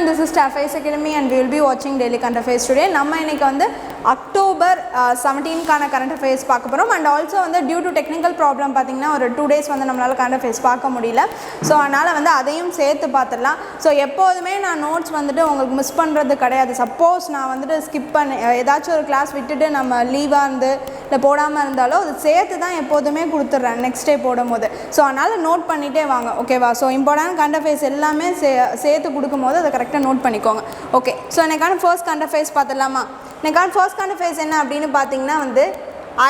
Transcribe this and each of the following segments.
this is Staffai's Academy and we will be watching daily current affairs today. நம்ம இன்னைக்கு வந்து October 17 கான current affairs பார்க்க போறோம் and also வந்து due to technical problem பாத்தீங்கன்னா ஒரு 2 days வந்து நம்மளால current affairs பார்க்க முடியல. சோ அதனால வந்து அதையும் சேர்த்து பார்த்திடலாம். சோ எப்போதுமே நான் நோட்ஸ் வந்துட்டு உங்களுக்கு மிஸ் பண்றது கிடையாது. சப்போஸ் நான் வந்துட்டு ஸ்கிப் பண்ணி ஏதாச்சும் ஒரு கிளாஸ் விட்டுட்டு நம்ம லீவா இருந்து இல்ல போடாம இருந்தாலோ அது சேர்த்து தான் எப்போதுமே கொடுத்துறேன் நெக்ஸ்ட் டே போடும்போது. சோ அதனால நோட் பண்ணிட்டே வாங்க. ஓகேவா? சோ இம்பார்ட்டன்ட் current affairs எல்லாமே சேர்த்து கொடுக்கும்போது அதை கரெக்டாக நோட் பண்ணிக்கோங்க. ஓகே, ஸோ எனக்கான ஃபர்ஸ்ட் current affairs பார்த்துடலாமா? எனக்கான ஃபர்ஸ்ட் current affairs என்ன அப்படின்னு பார்த்தீங்கன்னா வந்து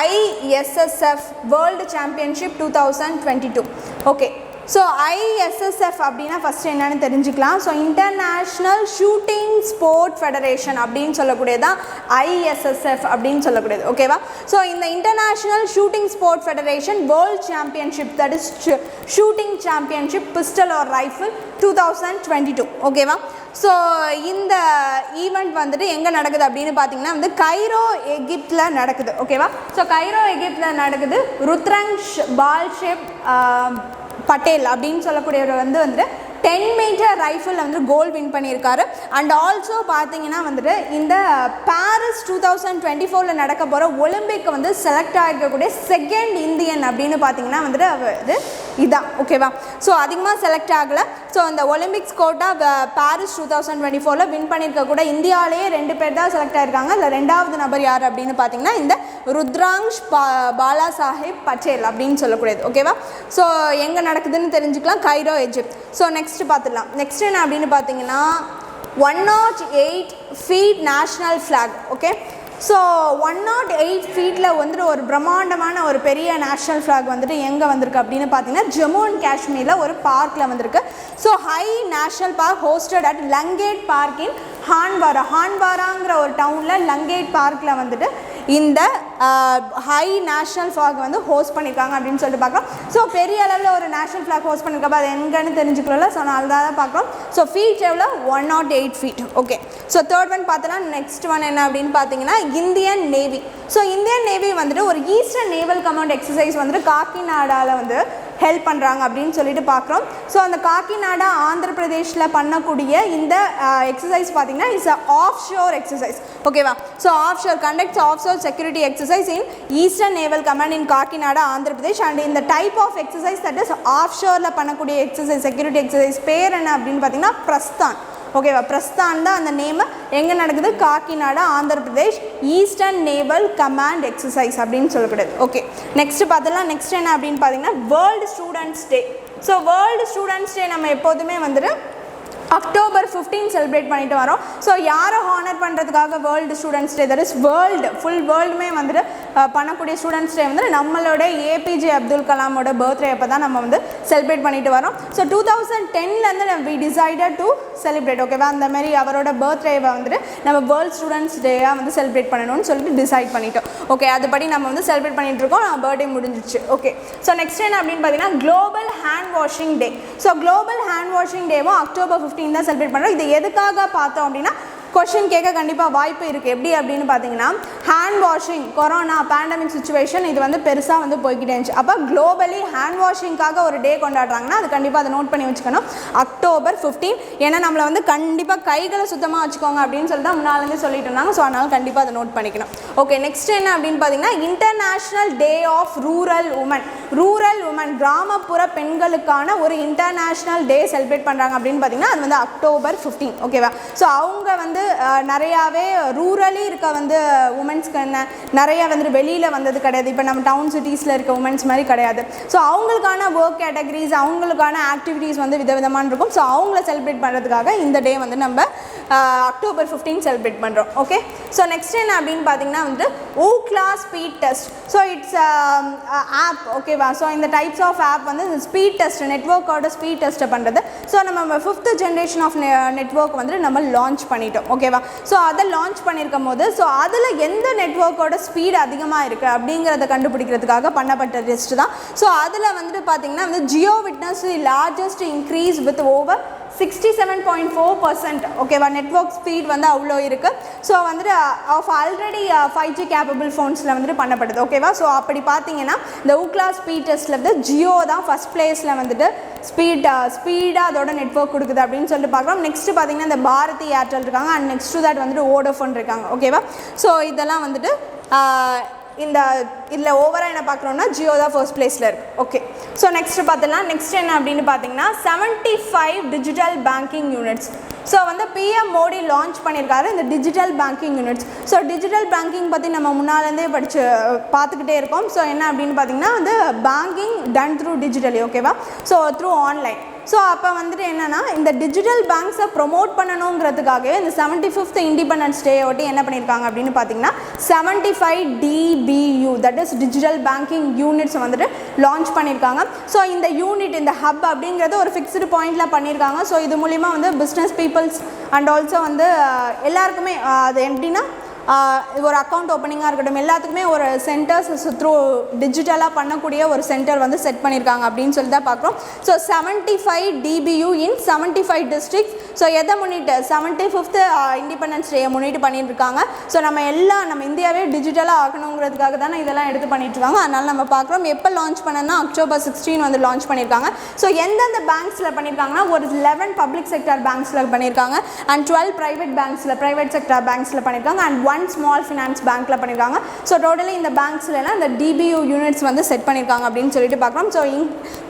ISSF World Championship 2022. Okay, so ISSF அப்படின்னா ஃபஸ்ட்டு என்னென்னு தெரிஞ்சுக்கலாம். So International shooting sport Federation அப்படின்னு சொல்லக்கூடியதான் ISSF அப்படின்னு சொல்லக்கூடியது. ஓகேவா? ஸோ இந்த International shooting sport Federation World Championship, that is shooting championship pistol or rifle 2022. ஓகேவா? ஸோ இந்த ஈவெண்ட் வந்துட்டு எங்கே நடக்குது அப்படின்னு பார்த்தீங்கன்னா வந்து கைரோ எகிப்தில் நடக்குது. ஓகேவா? ஸோ கைரோ எகிப்தில் நடக்குது. ருத்ரங்ஷ் பால்ஷேப் பட்டேல் அப்படின்னு சொல்லக்கூடியவர் வந்துட்டு 10 மீட்டர் ரைஃபிள் வந்து கோல்டு வின் பண்ணியிருக்காரு. அண்ட் ஆல்சோ பார்த்தீங்கன்னா வந்துட்டு இந்த பாரிஸ் 2024 நடக்க போகிற ஒலிம்பிக் வந்து செலக்ட் ஆகிருக்கக்கூடிய செகண்ட் இந்தியன் அப்படின்னு பார்த்தீங்கன்னா வந்துட்டு அது இதுதான். ஓகேவா? ஸோ அதிகமாக செலக்ட் ஆகலை. ஸோ அந்த ஒலிம்பிக்ஸ் கோட்டா பாரிஸ் 2024 வின் பண்ணியிருக்கக்கூட இந்தியாவிலேயே 2 பேர் தான் செலக்ட் ஆகிருக்காங்க. இல்லை ரெண்டாவது நபர் யார் அப்படின்னு பார்த்தீங்கன்னா இந்த ருத்ராங்ஷ் பாலா சாஹிப் பட்டேல் அப்படின்னு சொல்லக்கூடியது. ஓகேவா? ஸோ எங்கே நடக்குதுன்னு தெரிஞ்சுக்கலாம், கைரோ எஜிப்த். ஸோ நெக்ஸ்ட் பார்த்துடலாம். நெக்ஸ்ட் என்ன அப்படின்னு பார்த்தீங்கன்னா 108 feet national flag. Okay, so 108 ஃபீட்டில் வந்துட்டு ஒரு பிரம்மாண்டமான ஒரு பெரிய நேஷ்னல் ஃப்ளாக் வந்துட்டு எங்கே வந்திருக்கு அப்படின்னு பார்த்தீங்கன்னா ஜம்மு அண்ட் காஷ்மீரில் ஒரு பார்க்கில் வந்திருக்கு. So high national park hosted at Langate park in ஹான்வாராங்கிற ஒரு டவுனில் லங்கேட் பார்க்கில் வந்துட்டு இந்த ஹை நேஷ்னல் ஃப்ளாக் வந்து ஹோஸ்ட் பண்ணியிருக்காங்க அப்படின்னு சொல்லிட்டு பார்க்கலாம். ஸோ பெரிய அளவில் ஒரு நேஷ்னல் ஃப்ளாக் ஹோஸ்ட் பண்ணியிருக்கப்போ அது எங்கன்னு தெரிஞ்சுக்கல. ஸோ நான் தான் பார்க்கலாம். ஸோ ஃபீட் எவ்வளோ? 108 feet. Okay, so third one பார்த்தோன்னா நெக்ஸ்ட் ஒன் என்ன அப்படின்னு பார்த்தீங்கன்னா Indian Navy. So Indian Navy வந்துட்டு ஒரு ஈஸ்டர்ன் நேவல் கமாண்ட் எக்ஸசைஸ் வந்துட்டு காக்கிநாடாவில் வந்து ஹெல்ப் பண்ணுறாங்க அப்படின்னு சொல்லிட்டு பார்க்குறோம். ஸோ அந்த காக்கிநாடா ஆந்திர பிரதேஷில் பண்ணக்கூடிய இந்த எக்ஸசைஸ் பார்த்தீங்கன்னா இட்ஸ் ஆஃப் ஷோர் எக்ஸசைஸ். ஓகேவா? So offshore conducts offshore security exercise in eastern naval command in Kakinada Andhra Pradesh. And இந்த type of exercise that is ஆஃப் ஷோரில் பண்ணக்கூடிய எக்ஸசைஸ் செக்யூரிட்டி எக்ஸசைஸ் பேர் என்ன அப்படின்னு பார்த்தீங்கன்னா பிரஸ்தான். ஓகேவா? பிரஸ்தான் தான் அந்த நேம். எங்கே நடக்குது? Kakinada Andhra Pradesh eastern naval command exercise அப்படின்னு சொல்லக்கூடாது. ஓகே, நெக்ஸ்ட் பார்த்துலாம். நெக்ஸ்ட் என்ன அப்படின்னு பார்த்தீங்கன்னா வேர்ல்டு ஸ்டூடெண்ட்ஸ் டே. ஸோ வேர்ல்டு ஸ்டூடெண்ட்ஸ் டே நம்ம எப்போதுமே வந்துட்டு அக்டோபர் 15 செலிப்ரேட் பண்ணிட்டு வரோம். ஸோ யாரை ஹானர் பண்ணுறதுக்காக world students day, that is world full வேர்ல்டுமே வந்துட்டு பண்ணக்கூடிய ஸ்டூடெண்ட்ஸ் டே வந்து நம்மளோட ஏபிஜே அப்துல் கலாமோட பர்த்டே அப்போ தான் நம்ம வந்து செலிப்ரேட் பண்ணிட்டு வரோம். So 2010 we decided to celebrate. ஓகேவா? அந்த மாதிரி அவரோட பர்த்டேவை வந்துட்டு நம்ம வேர்ல்டு ஸ்டூடெண்ட்ஸ் டேயாக வந்து செலிப்ரேட் பண்ணணும்னு சொல்லிட்டு டிசைட் பண்ணிட்டோம். ஓகே, அதுபடி நம்ம வந்து செலிப்ரேட் பண்ணிட்டு இருக்கோம். நம்ம பர்த்டே முடிஞ்சிச்சு. ஓகே, ஸோ நெக்ஸ்ட் என்ன அப்படின்னு பார்த்தீங்கன்னா global hand washing day. So global hand washing டேவும் அக்டோபர் 15 தான் செலிப்ரேட் பண்ணுறோம். இது எதுக்காக பார்த்தோம் அப்படின்னா கொஷின் கேட்க கண்டிப்பாக வாய்ப்பு இருக்குது. எப்படி அப்படின்னு பார்த்தீங்கன்னா hand washing corona pandemic situation இது வந்து பெருசாக வந்து போய்கிட்டே இருந்துச்சு. அப்போ குளோபலி ஹேண்ட் வாஷிங்காக ஒரு டே கொண்டாடுறாங்கன்னா அது கண்டிப்பாக அதை நோட் பண்ணி வச்சுக்கணும் அக்டோபர் 15. ஏன்னா நம்மளை வந்து கண்டிப்பாக கைகளை சுத்தமாக வச்சுக்கோங்க அப்படின்னு சொல்லிட்டு தான் முன்னாலேருந்து சொல்லிட்டு இருந்தாங்க. ஸோ அதனால் கண்டிப்பாக அதை நோட் பண்ணிக்கணும். ஓகே, நெக்ஸ்ட் என்ன அப்படின்னு பார்த்தீங்கன்னா International Day of Rural Women கிராமப்புற பெண்களுக்கான ஒரு இன்டர்நேஷ்னல் டே செலிப்ரேட் பண்ணுறாங்க அப்படின்னு பார்த்தீங்கன்னா அது வந்து அக்டோபர் 15. ஓகேவா? ஸோ அவங்க வந்து நிறையாவே ரூரலி இருக்க வந்து உமன்ஸ்க்கு என்ன நிறையா வந்து வெளியில் வந்தது கிடையாது. இப்போ நம்ம டவுன் சிட்டிஸில் இருக்க உமன்ஸ் மாதிரி கிடையாது. ஸோ அவங்களுக்கான ஒர்க் கேட்டகரிஸ் அவங்களுக்கான ஆக்டிவிட்டீஸ் வந்து விதவிதமான இருக்கும். ஸோ அவங்கள செலிப்ரேட் பண்ணுறதுக்காக இந்த டே வந்து நம்ம அக்டோபர் 15 செலிப்ரேட் பண்ணுறோம். ஓகே, ஸோ நெக்ஸ்ட் என்ன அப்படின்னு பார்த்தீங்கன்னா வந்து Ookla speed test. So it's app. ஓகேவா? ஸோ இந்த டைப்ஸ் ஆஃப் ஆப் வந்து ஸ்பீட் டெஸ்ட் நெட்வொர்க்கோட ஸ்பீட் டெஸ்ட்டை பண்ணுறது. ஸோ நம்ம 5th ஜென்ரேஷன் ஆஃப் நெட்வொர்க் வந்து நம்ம லான்ச் பண்ணிட்டோம். ஓகேவா? ஸோ அதை லான்ச் பண்ணியிருக்கும் போது ஸோ அதில் எந்த நெட்வொர்க்கோட ஸ்பீட் அதிகமாக இருக்குது அப்படிங்கிறத கண்டுபிடிக்கிறதுக்காக பண்ணப்பட்ட டெஸ்ட் தான். ஸோ அதில் வந்துட்டு பார்த்தீங்கன்னா வந்து Jio witness largest increase with over 67.4%. ஓகேவா? நெட்வொர்க் ஸ்பீட் வந்து அவ்வளோ இருக்குது. ஸோ வந்துட்டு ஆஃப் ஆல்ரெடி 5G கேப்பபிள் ஃபோன்ஸில் வந்துட்டு பண்ணப்படுது. ஓகேவா? ஸோ அப்படி பார்த்தீங்கன்னா இந்த ஊக்லா ஸ்பீட் டெஸ்ட்டில் வந்து ஜியோ தான் ஃபஸ்ட் பிளேஸில் வந்துட்டு ஸ்பீடாக அதோட நெட்வொர்க் கொடுக்குது அப்படின்னு சொல்லிட்டு பார்க்குறோம். நெக்ஸ்ட்டு பார்த்தீங்கன்னா இந்த பாரதி ஏர்டெல் இருக்காங்க அண்ட் நெக்ஸ்ட் டு தட் வந்துட்டு வோடஃபோன் இருக்காங்க. ஓகேவா? ஸோ இதெல்லாம் வந்துட்டு இதில் ஓவராக என்ன பார்க்குறோம்னா ஜியோ தான் ஃபர்ஸ்ட் பிளேஸில் இருக்குது. ஓகே, ஸோ நெக்ஸ்ட் பார்த்துலாம். நெக்ஸ்ட் என்ன அப்படின்னு பார்த்தீங்கன்னா 75 டிஜிட்டல் பேங்கிங் யூனிட்ஸ். ஸோ வந்து பிஎம் மோடி லான்ச் பண்ணியிருக்காரு இந்த digital banking units. So digital banking பற்றி நம்ம முன்னாலேருந்தே பார்த்துக்கிட்டே இருக்கோம். ஸோ என்ன அப்படின்னு பார்த்தீங்கன்னா வந்து பேங்கிங் டன் த்ரூ டிஜிட்டலி. ஓகேவா? So through online. ஸோ அப்போ வந்துட்டு என்னென்னா இந்த டிஜிட்டல் பேங்க்ஸை ப்ரொமோட் பண்ணணுங்கிறதுக்காகவே இந்த 75th இண்டிபெண்டன்ஸ் டே ஒட்டி என்ன பண்ணியிருக்காங்க அப்படின்னு பார்த்தீங்கன்னா 75 DBU that is digital banking units வந்துட்டு லான்ச் பண்ணியிருக்காங்க. ஸோ இந்த யூனிட் இந்த ஹப் அப்படிங்கிறது ஒரு ஃபிக்ஸ்டு பாயிண்டில் பண்ணியிருக்காங்க. ஸோ இது மூலிமா வந்து பிஸ்னஸ் பீப்புள்ஸ் அண்ட் ஆல்சோ வந்து எல்லாருக்குமே அது எப்படின்னா ஒரு அக்கௌண்ட் ஓப்பனிங்காக இருக்கட்டும் எல்லாத்துக்குமே ஒரு சென்டர்ஸ் த்ரூ டிஜிட்டலாக பண்ணக்கூடிய ஒரு சென்டர் வந்து செட் பண்ணியிருக்காங்க அப்படின்னு சொல்லி தான் பார்க்குறோம். ஸோ 75 DBU இன் 75 டிஸ்ட்ரிக்ஸ். ஸோ எதை முன்னிட்டு 75th இண்டிபெண்டன்ஸ் டே முன்னிட்டு பண்ணியிருக்காங்க. ஸோ நம்ம இந்தியாவே டிஜிட்டலாக ஆகணுங்கிறதுக்காக தானே இதெல்லாம் எடுத்து பண்ணிட்டுருக்காங்க. அதனால் நம்ம பார்க்குறோம். எப்போ லான்ச் பண்ணனா October 16 வந்து லான்ச் பண்ணியிருக்காங்க. ஸோ எந்தெந்த பேங்க்ஸில் பண்ணியிருக்காங்கன்னா ஒரு 11 பப்ளிக் செக்டர் பேங்க்ஸில் பண்ணியிருக்காங்க அண்ட் 12 ப்ரைவேட் செக்டர் பேங்க்ஸில் பண்ணியிருக்காங்க அண்ட் 1 ஸ்மால் ஃபினான்ஸ் பேங்க்கில் பண்ணியிருக்காங்க. ஸோ டோட்டலி இந்த பேங்க்ஸ்லாம் இந்த DBU யூனிட்ஸ் வந்து செட் பண்ணியிருக்காங்க அப்படின்னு சொல்லிட்டு பார்க்குறோம். So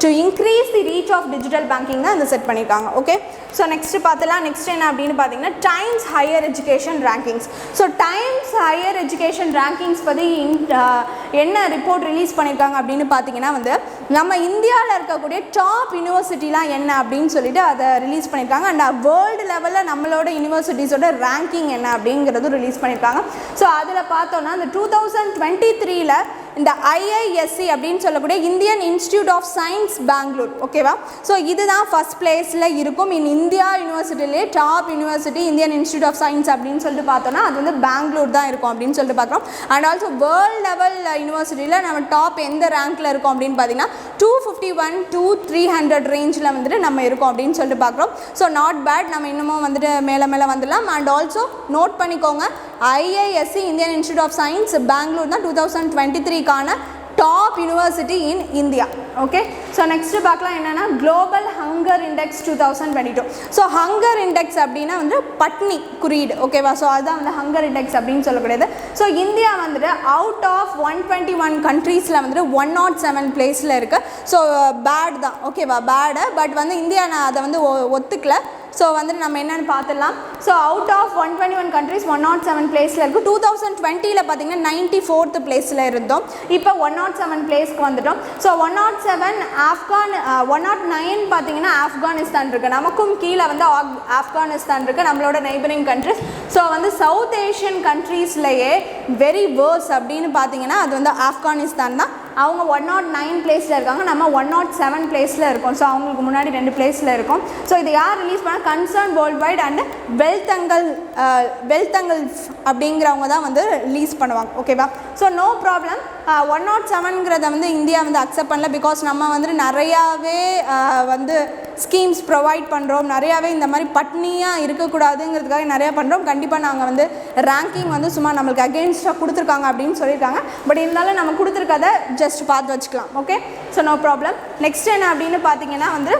to increase the reach of digital banking தான் இந்த செட் பண்ணியிருக்காங்க. ஓகே, ஸோ நெக்ஸ்ட்டு பார்த்துலாம். நெக்ஸ்ட் என்ன அப்படின்னு பார்த்தீங்கன்னா Times Higher Education rankings. So Times Higher Education rankings பற்றி என்ன ரிப்போர்ட் ரிலீஸ் பண்ணியிருக்காங்க அப்படின்னு பார்த்தீங்கன்னா வந்து நம்ம இந்தியாவில் இருக்கக்கூடிய டாப் யூனிவர்சிட்டிலாம் என்ன அப்படின்னு சொல்லிட்டு அதை ரிலீஸ் பண்ணியிருக்காங்க அண்ட் வேர்ல்டு லெவலில் நம்மளோட யூனிவர்சிட்டிஸோட ரேங்கிங் என்ன அப்படிங்கிறதும் ரிலீஸ் பண்ணியிருக்காங்க. ஸோ அதில் பார்த்தோன்னா இந்த 2023 இந்த IISc அப்படின்னு சொல்லக்கூடிய Indian institute of science Bangalore. ஓகேவா? ஸோ இதுதான் ஃபஸ்ட் பிளேஸில் இருக்கும். இந்தியா யூனிவர்சிட்டிலே top university Indian institute of science அப்படின்னு சொல்லிட்டு பார்த்தோன்னா அது வந்து பெங்களூர் தான் இருக்கும் அப்படின்னு சொல்லிட்டு பார்க்குறோம். அண்ட் ஆல்சோ வேர்ல்டு லெவல் யூனிவர்சிட்டியில் நம்ம டாப் எந்த ரேங்க்கில் இருக்கோம் அப்படின்னு பார்த்தீங்கன்னா 251 to 300 ரேஞ்சில் வந்துட்டு நம்ம இருக்கோம் அப்படின்னு சொல்லிட்டு பார்க்குறோம். So not bad. நம்ம இன்னமும் வந்துட்டு மேலே வந்துடலாம். அண்ட் ஆல்சோ நோட் பண்ணிக்கோங்க IISc Indian institute of science Bangalore தான் 2023 top university in India. Okay, so next பார்க்கலாம் என்னென்னா Global Hunger Index 2022. So hunger index அப்படின்னா வந்து பட்னி குறியீடு. ஓகேவா? ஸோ அதுதான் வந்து ஹங்கர் இண்டெக்ஸ் அப்படின்னு சொல்லக்கூடியது. ஸோ இந்தியா வந்துட்டு அவுட் ஆஃப் 121 கண்ட்ரீஸில் வந்துட்டு 107 பிளேஸில் இருக்குது. ஸோ பேட் தான். ஓகேவா? பேடு. பட் வந்து இந்தியா நான் அதை வந்து ஒத்துக்கல. ஸோ வந்துட்டு நம்ம என்னென்னு பார்த்துடலாம். ஸோ அவுட் ஆஃப் 121 கண்ட்ரிஸ் 107 பிளேஸில் இருக்குது. 2020 பார்த்தீங்கன்னா 94th பிளேஸில் இருந்தோம். இப்போ 107 பிளேஸ்க்கு வந்துட்டோம். ஸோ 107 109 பார்த்தீங்கன்னா ஆப்கானிஸ்தான் இருக்குது. நமக்கும் கீழே வந்து ஆப்கானிஸ்தான் இருக்குது, நம்மளோட நெய்பரிங் கண்ட்ரிஸ். ஸோ வந்து சவுத் ஏஷியன் கண்ட்ரீஸ்லேயே வெரி வேர்ஸ் அப்படின்னு பார்த்தீங்கன்னா அது வந்து ஆப்கானிஸ்தான் தான். அவங்க 109 பிளேஸில் இருக்காங்க, நம்ம 107 பிளேஸில் இருக்கோம். ஸோ அவங்களுக்கு முன்னாடி 2 பிளேஸில் இருக்கும். ஸோ இது யார் ரிலீஸ் பண்ணால் கன்சர்ன் வேர்ல்ட் வைட் அண்ட் வெல்தங்கல் அப்படிங்கிறவங்க தான் வந்து ரிலீஸ் பண்ணுவாங்க. ஓகேவா? So no problem. 107ங்கிறத வந்து இந்தியா வந்து அக்செப்ட் பண்ணல. பிகாஸ் நம்ம வந்துட்டு நிறையாவே வந்து ஸ்கீம்ஸ் ப்ரொவைட் பண்ணுறோம், நிறையாவே இந்த மாதிரி பட்னியாக இருக்கக்கூடாதுங்கிறதுக்காக நிறையா பண்ணுறோம். கண்டிப்பாக நாங்கள் வந்து ரேங்கிங் வந்து சும்மா நம்மளுக்கு அகெயின்ஸ்டாக கொடுத்துருக்காங்க அப்படின்னு சொல்லியிருக்காங்க. பட் இருந்தாலும் நம்ம கொடுத்துருக்கதை ஜஸ்ட் பார்த்து வச்சுக்கலாம். Okay, so no problem. Next என்ன அப்படின்னு பார்த்தீங்கன்னா வந்து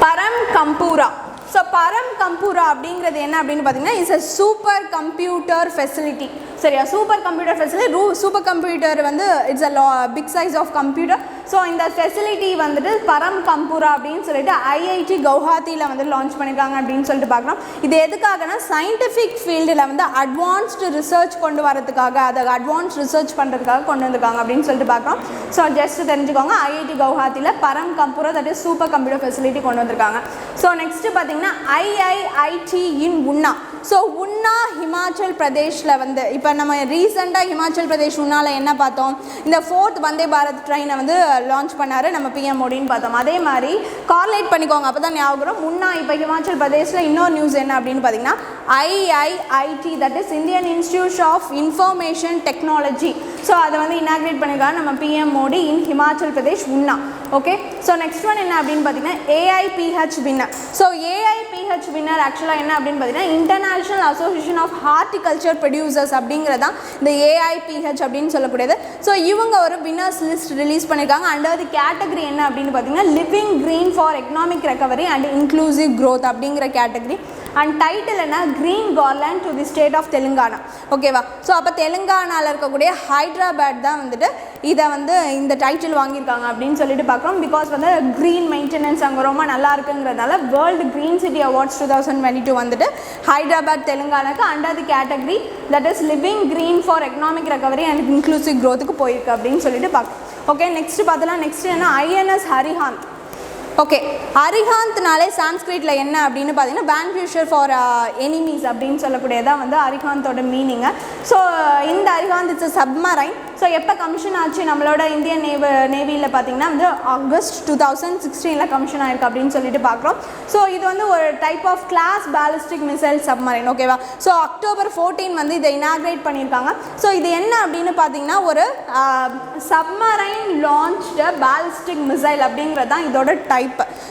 பரம் கம்பூரா. ஸோ பரம் கம்பூரா அப்படிங்கிறது என்ன அப்படின்னு பார்த்தீங்கன்னா it's a super computer facility. சரியா? Super computer facility. Super computer வந்து it's a big size of computer. So இந்த ஃபெசிலிட்டி வந்துட்டு பரம் கம்பூரா அப்படின்னு சொல்லிட்டு IIT கவுஹாத்தியில் வந்து லான்ச் பண்ணியிருக்காங்க அப்படின்னு சொல்லிட்டு பார்க்குறோம். இது எதுக்காகனா சயின்டிஃபிக் ஃபீல்டில் வந்து அட்வான்ஸ்டு ரிசர்ச் கொண்டு வரதுக்காக, அதை அட்வான்ஸ் ரிசர்ச் பண்ணுறதுக்காக கொண்டு வந்திருக்காங்க அப்படின்னு சொல்லிட்டு பார்க்குறோம். ஸோ ஜஸ்ட் தெரிஞ்சுக்கோங்க IIT கவுஹாத்தியில் Param Kamrupa that is super computer facility கொண்டு வந்திருக்காங்க. ஸோ நெக்ஸ்ட்டு பார்த்தீங்கன்னா IIIT இன் உன்னா. ஸோ உன்னா ஹிமாச்சல் பிரதேஷில் வந்து இப்போ நம்ம ரீசெண்டாக ஹிமாச்சல் பிரதேஷ் உன்னாவில் என்ன பார்த்தோம், இந்த 4th வந்தே பாரத் ட்ரெயினை வந்து லான்ச் பண்ணார் நம்ம PM மோடின்னு பார்த்தோம். அதே மாதிரி கார்லேட் பண்ணிக்கோங்க, அப்போ தான் ஞாபகம். முன்னா இப்போ ஹிமாச்சல் பிரதேஷில் இன்னொரு நியூஸ் என்ன அப்படின்னு பார்த்தீங்கன்னா IIIT that is Indian institute of Information Technology. So அதை வந்து இனாக்ரேட் பண்ணியிருக்காங்க நம்ம PM மோடி இன் ஹிமாச்சல் பிரதேஷ் உன்னா. ஓகே, ஸோ நெக்ஸ்ட் ஒன் என்ன அப்படின்னு பார்த்தீங்கன்னா AIPH winner. So AIPH winner ஆக்சுவலாக என்ன அப்படின்னு பார்த்தீங்கன்னா International Association of Horticulture Producers அப்படிங்கிறது தான் இந்த AIPH அப்படின்னு சொல்லக்கூடியது. ஸோ இவங்க ஒரு வின்னர்ஸ் லிஸ்ட் ரிலீஸ் பண்ணியிருக்காங்க. அண்டர் தி கேட்டகரி என்ன அப்படின்னு பார்த்தீங்கன்னா Living green for economic recovery and Inclusive Growth அப்படிங்கிற கேட்டகரி. அண்ட் டைட்டில் என்ன Green Garland to the State of Telangana. ஓகேவா? ஸோ அப்போ தெலுங்கானாவில் இருக்கக்கூடிய ஹைதராபாத் தான் வந்துட்டு இதை வந்து இந்த டைட்டில் வாங்கியிருக்காங்க அப்படின்னு சொல்லிட்டு பார்க்குறோம். பிகாஸ் வந்து க்ரீன் மெயின்டெனன்ஸ் அங்கே ரொம்ப நல்லா இருக்குங்கிறதுனால வேர்ல்டு க்ரீன் சிட்டி அவார்ட்ஸ் 2022 வந்துட்டு ஹைதராபாத் தெலுங்கானாக்கு under the category that is living green for economic recovery and inclusive க்ரோத்துக்கு போயிருக்கு அப்படின்னு சொல்லிட்டு பார்க்குறோம். ஓகே, நெக்ஸ்ட் பார்த்தலாம். நெக்ஸ்ட் என்ன INS அரிஹாந்த். ஓகே, அரிஹாந்த்னாலே சான்ஸ்கிரிட்டில் என்ன அப்படின்னு பார்த்தீங்கன்னா வேன்ஃபியூஷர் ஃபார் எனிமீஸ் அப்படின்னு சொல்லக்கூடியதான் வந்து அரிஹாந்தோட மீனிங்கு. ஸோ இந்த அரிஹாந்த் இட்ஸ் சப்மரைன். ஸோ எப்போ கமிஷன் ஆச்சு நம்மளோட இந்தியன் நேவியில் பார்த்தீங்கன்னா வந்து ஆகஸ்ட் 2016 கமிஷன் ஆயிருக்கு அப்படின்னு சொல்லிட்டு பார்க்குறோம். ஸோ இது வந்து ஒரு type of class ballistic missile submarine. ஓகேவா? ஸோ October 14 வந்து இதை இனாக்ரேட் பண்ணியிருக்காங்க. ஸோ இது என்ன அப்படின்னு பார்த்தீங்கன்னா ஒரு சப்மரைன் லான்ச்டு பேலிஸ்டிக் மிசைல் அப்படிங்கிறது தான் இதோட டைப்.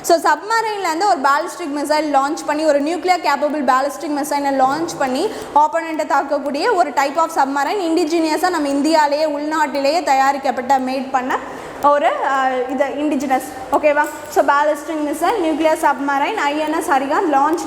ஸோ சப்மரைன்லேருந்து ஒரு பேலிஸ்டிக் மிசைல் லான்ச் பண்ணி ஒரு நியூக்ளியர் கேப்பபிள் பேலிஸ்டிக் மிசைலை லான்ச் பண்ணி ஆப்போனண்ட்டை தாக்கக்கூடிய ஒரு டைப் ஆஃப் சப்மரைன் இண்டிஜினியஸாக நம்ம இந்தியாவிலேயே உள்நாட்டிலேயே தயாரிக்கப்பட்ட மேட் பண்ண ஒரு இது இண்டிஜினஸ். ஓகேவா? So ballistic missile nuclear submarine INS Arihant launch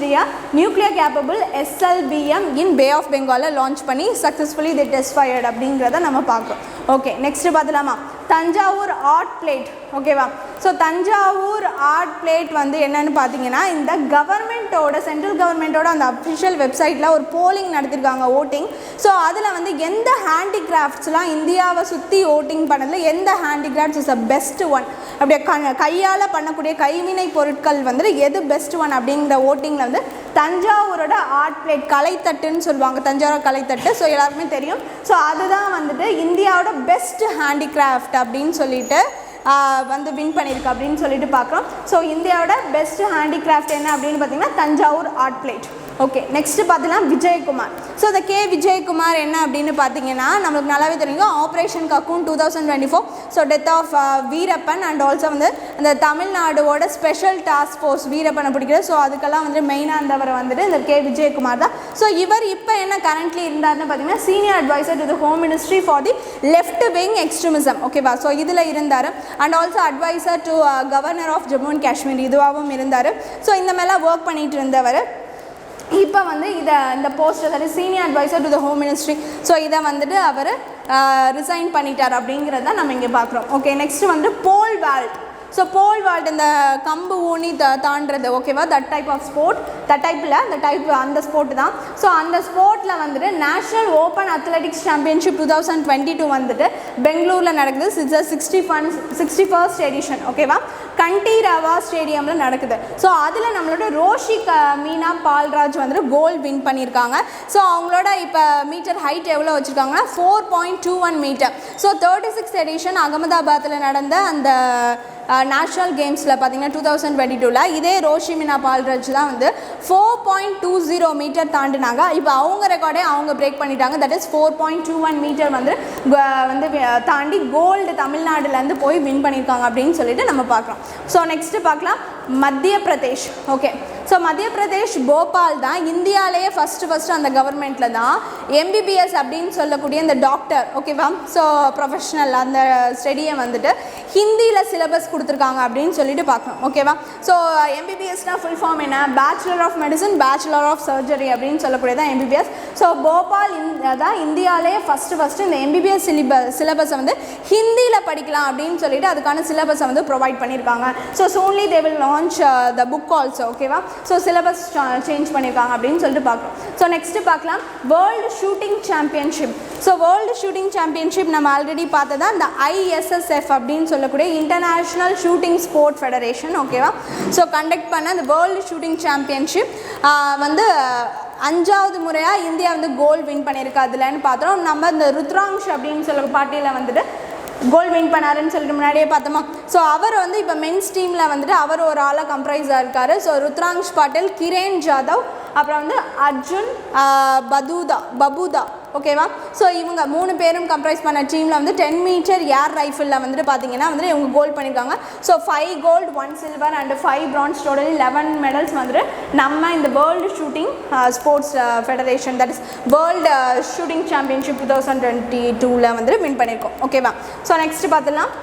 nuclear capable SLBM in bay of பெங்காலில் லான்ச் பண்ணி சக்ஸஸ்ஃபுல்லி தி டெஸ்ட் ஃபயர்டு அப்படிங்கிறத நம்ம பார்க்குறோம். ஓகே, நெக்ஸ்ட் பார்த்துலாமா? Thanjavur art plate. ஓகேவா? ஸோ தஞ்சாவூர் ஆர்ட் பிளேட் வந்து என்னென்னு பார்த்தீங்கன்னா இந்த கவர்மெண்ட்டோட சென்ட்ரல் கவர்மெண்ட்டோட அந்த அஃபிஷியல் வெப்சைட்டில் ஒரு போலிங் நடத்திருக்காங்க, ஓட்டிங். ஸோ அதில் வந்து எந்த ஹேண்டிகிராஃப்ட்ஸ்லாம் இந்தியாவை சுற்றி ஓட்டிங் பண்ணதில் எந்த handicrafts is a best one, அப்படியே கையால் பண்ணக்கூடிய கைவினை பொருட்கள் வந்துட்டு எது பெஸ்ட் ஒன் அப்படிங்கிற ஓட்டிங்கில் வந்து தஞ்சாவூரோட ஆர்ட் பிளேட் கலைத்தட்டுன்னு சொல்லுவாங்க, தஞ்சாவூர் கலைத்தட்டு. ஸோ எல்லாருக்குமே தெரியும். ஸோ அதுதான் வந்துட்டு இந்தியாவோட பெஸ்ட் ஹேண்டிகிராஃப்ட் அப்படின்னு சொல்லிட்டு வந்து வின் பண்ணியிருக்கு அப்படின்னு சொல்லிட்டு பார்க்குறோம். ஸோ இந்தியாவோட பெஸ்ட் ஹேண்டிகிராஃப்ட் என்ன அப்படின்னு பார்த்தீங்கன்னா Thanjavur art plate. Okay, next பார்த்தீங்கன்னா விஜயகுமார். ஸோ இந்த விஜயகுமார் என்ன அப்படின்னு பார்த்தீங்கன்னா நம்மளுக்கு நல்லாவே தெரியும் operation cocoon 2024. So death of Veerappan and also வந்து அந்த தமிழ்நாடோட ஸ்பெஷல் டாஸ்க் ஃபோர்ஸ் வீரப்பனை பிடிக்கிறது. ஸோ அதுக்கெல்லாம் வந்து மெயினாக இருந்தவர் வந்துட்டு இந்த விஜயகுமார் தான். ஸோ இவர் இப்போ என்ன கரண்ட்லி இருந்தார்னு பார்த்தீங்கன்னா senior advisor to the home ministry for the left wing extremism. ஓகேவா? ஸோ இதில் இருந்தார். And also adviser to governor of Jammu and Kashmir இதுவாகவும் இருந்தார். ஸோ இந்த மாதிரிலாம் ஒர்க் பண்ணிட்டு இருந்தவர் இப்போ வந்து இந்த போஸ்ட் அதாவது senior advisor to the home ministry. So இதை வந்துட்டு அவர் ரிசைன் பண்ணிட்டார் அப்படிங்கிறத நம்ம இங்கே பார்க்குறோம். ஓகே, நெக்ஸ்ட் வந்து pole vault. So pole vault இந்த கம்பு ஊனி தாண்டுறது. ஓகேவா? தட் டைப் ஆஃப் ஸ்போர்ட், அந்த ஸ்போர்ட் தான். ஸோ அந்த ஸ்போர்ட்டில் வந்துட்டு நேஷ்னல் ஓப்பன் அத்லெட்டிக்ஸ் சாம்பியன்ஷிப் 2022 வந்துட்டு பெங்களூரில் நடக்குது. It's 61st edition. ஓகேவா? கண்டீரவா ஸ்டேடியமில் நடக்குது. ஸோ அதில் நம்மளோட ரோஷி மீனா பால்ராஜ் வந்துட்டு கோல்டு வின் பண்ணியிருக்காங்க. ஸோ அவங்களோட இப்போ மீட்டர் ஹைட் எவ்வளோ வச்சுருக்காங்கன்னா 4.21 மீட்டர். ஸோ 36th எடிஷன் அகமதாபாத்தில் நடந்த அந்த நேஷ்னல் கேம்ஸில் பார்த்தீங்கன்னா 2022 இதே ரோஷி மீனா பால்ராஜ் தான் வந்து 4.20 மீட்டர் தாண்டினாங்க. இப்போ அவங்க ரெக்கார்டே அவங்க பிரேக் பண்ணிட்டாங்க. தட் இஸ் 4.21 மீட்டர் வந்து தாண்டி கோல்டு தமிழ்நாடுலேருந்து போய் வின் பண்ணியிருக்காங்க அப்படின்னு சொல்லிட்டு நம்ம பார்க்குறோம். ஸோ நெக்ஸ்ட்டு பார்க்கலாம் மத்திய பிரதேஷ். ஓகே, ஸோ மத்திய பிரதேஷ் போபால் தான் இந்தியாவிலேயே ஃபஸ்ட்டு அந்த கவர்மெண்ட்டில் தான் MBBS அப்படின்னு சொல்லக்கூடிய இந்த டாக்டர். ஓகேவா? ஸோ ப்ரொஃபஷ்னல் அந்த ஸ்டடியை வந்துட்டு ஹிந்தியில் சிலபஸ் கொடுத்துருக்காங்க அப்படின்னு சொல்லிட்டு பார்க்கணும். ஓகேவா? ஸோ MBBSனால் ஃபுல் ஃபார்ம் என்ன? Bachelor of medicine, bachelor of surgery அப்படின்னு சொல்லக்கூடியதான் MBBS. ஸோ போபால் தான் இந்தியாவிலேயே ஃபஸ்ட்டு இந்த MBBS சிலபஸை வந்து ஹிந்தியில் படிக்கலாம் அப்படின்னு சொல்லிட்டு அதுக்கான சிலபஸை வந்து ப்ரொவைட் பண்ணியிருக்காங்க. So soonly they will launch the book also. ஓகேவா? ஸோ சிலபஸ் சேஞ்ச் பண்ணியிருக்காங்க அப்படின்னு சொல்லிட்டு பார்க்குறோம். ஸோ நெக்ஸ்ட்டு பார்க்கலாம் world shooting championship. So world shooting championship நம்ம ஆல்ரெடி பார்த்ததா இந்த ISSF அப்படின்னு சொல்லக்கூடிய இன்டர்நேஷ்னல் ஷூட்டிங் ஸ்போர்ட் ஃபெடரேஷன். ஓகேவா? ஸோ கண்டக்ட் பண்ண அந்த வேர்ல்டு ஷூட்டிங் சாம்பியன்ஷிப் வந்து 5வது முறையாக இந்தியா வந்து கோல்டு வின் பண்ணியிருக்கு. அதுலன்னு பார்த்தோம் நம்ம இந்த ருத்ராங்ஷ் அப்படின்னு சொல்ல பாட்டியில் வந்துட்டு கோல்டு வின் பண்ணாருன்னு சொல்லிட்டு முன்னாடியே பார்த்தோமா. ஸோ அவர் வந்து இப்போ மென்ஸ் டீமில் வந்துட்டு அவர் ஒரு ஆளாக கம்ப்ரைஸாக இருக்கார். ஸோ ருத்ராங்ஷ் பாட்டில், கிரண் ஜாதவ் அப்புறம் வந்து அர்ஜுன் பபூதா ஓகேவா. ஸோ இவங்க 3 பேரும் கம்ப்ரைஸ் பண்ண டீமில் வந்து 10 மீட்டர் ஏர் ரைஃபிளில் வந்துட்டு பார்த்தீங்கன்னா வந்து இவங்க கோல்ட் பண்ணியிருக்காங்க. So 5 gold 1 silver and 5 bronze totally 11 medals வந்துட்டு நம்ம இந்த world shooting sports federation that is world shooting championship 2022 வந்துட்டு வின் பண்ணியிருக்கோம் ஓகேவா. ஸோ நெக்ஸ்ட் பார்த்துலாம்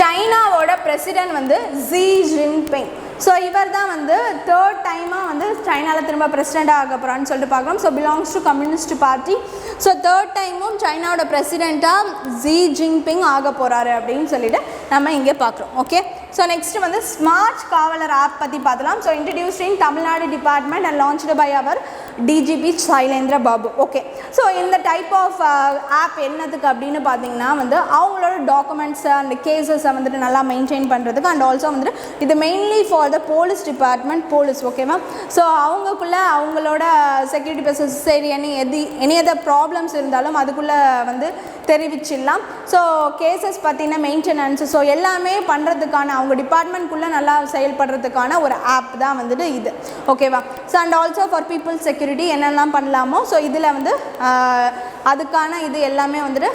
சைனாவோட பிரசிடென்ட் வந்து ஜி ஜின்பிங். ஸோ இவர் தான் வந்து 3rd டைமாக வந்து சைனாவில் திரும்ப பிரசிடெண்ட்டாக ஆக போகிறான்னு சொல்லிட்டு பார்க்குறோம். So belongs to communist party. So 3rd டைமும் சைனாவோட பிரசிடெண்ட்டாக ஜி ஜின்பிங் ஆக போகிறாரு அப்படின்னு சொல்லிட்டு நம்ம இங்கே பார்க்குறோம் ஓகே. ஸோ நெக்ஸ்ட் வந்து ஸ்மார்ட் காவலர் ஆப் பற்றி பார்க்கலாம். So introduced in Tamil Nadu department and launched by our DGP Sylendra Babu okay. So இந்த டைப் ஆஃப் ஆப் என்னதுக்கு அப்படின்னு பார்த்தீங்கன்னா வந்து அவங்களோட டாக்குமெண்ட்ஸ் அண்ட் கேசஸை வந்துட்டு நல்லா மெயின்டைன் பண்ணுறதுக்கு அண்ட் ஆல்சோ வந்துட்டு இது mainly for the police department police ஓகேவா. ஸோ அவங்களுக்குள்ள அவங்களோட செக்யூரிட்டி பர்சன்ஸ் சரி எனி அதர் ப்ராப்ளம்ஸ் இருந்தாலும் அதுக்குள்ளே வந்து தெரிவிச்சிடலாம். ஸோ கேசஸ் பார்த்தீங்கன்னா மெயின்டெனன்ஸ் ஸோ எல்லாமே பண்ணுறதுக்கான அவங்க டிபார்ட்மெண்ட்குள்ளே நல்லா செயல்படுறதுக்கான ஒரு ஆப் தான் வந்துட்டு இது ஓகேவா. So and also for people security என்னெல்லாம் பண்ணலாமோ ஸோ இதில் வந்து அதுக்கான இது எல்லாமே வந்துட்டு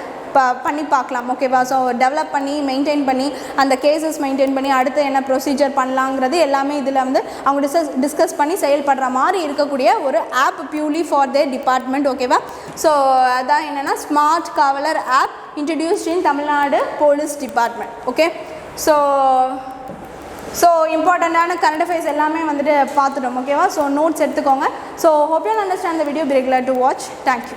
பண்ணி பார்க்கலாம் ஓகேவா. ஸோ டெவலப் பண்ணி மெயின்டைன் பண்ணி அந்த கேசஸ் மெயின்டைன் பண்ணி அடுத்து என்ன ப்ரொசீஜர் பண்ணலாங்கிறது எல்லாமே இதில் வந்து அவங்க டிஸ்கஸ் பண்ணி செயல்படுற மாதிரி இருக்கக்கூடிய ஒரு app purely for their department ஓகேவா. ஸோ அதான் என்னென்னா smart Kavalar app introduced in Tamil Nadu police department okay. So இம்பார்ட்டண்ட்டான கரண்ட் அஃபேர்ஸ் எல்லாமே வந்துட்டு பார்த்துட்டோம் ஓகேவா. ஸோ நோட்ஸ் எடுத்துக்கோங்க. So hope you understand the video. Be regular to watch. Thank you.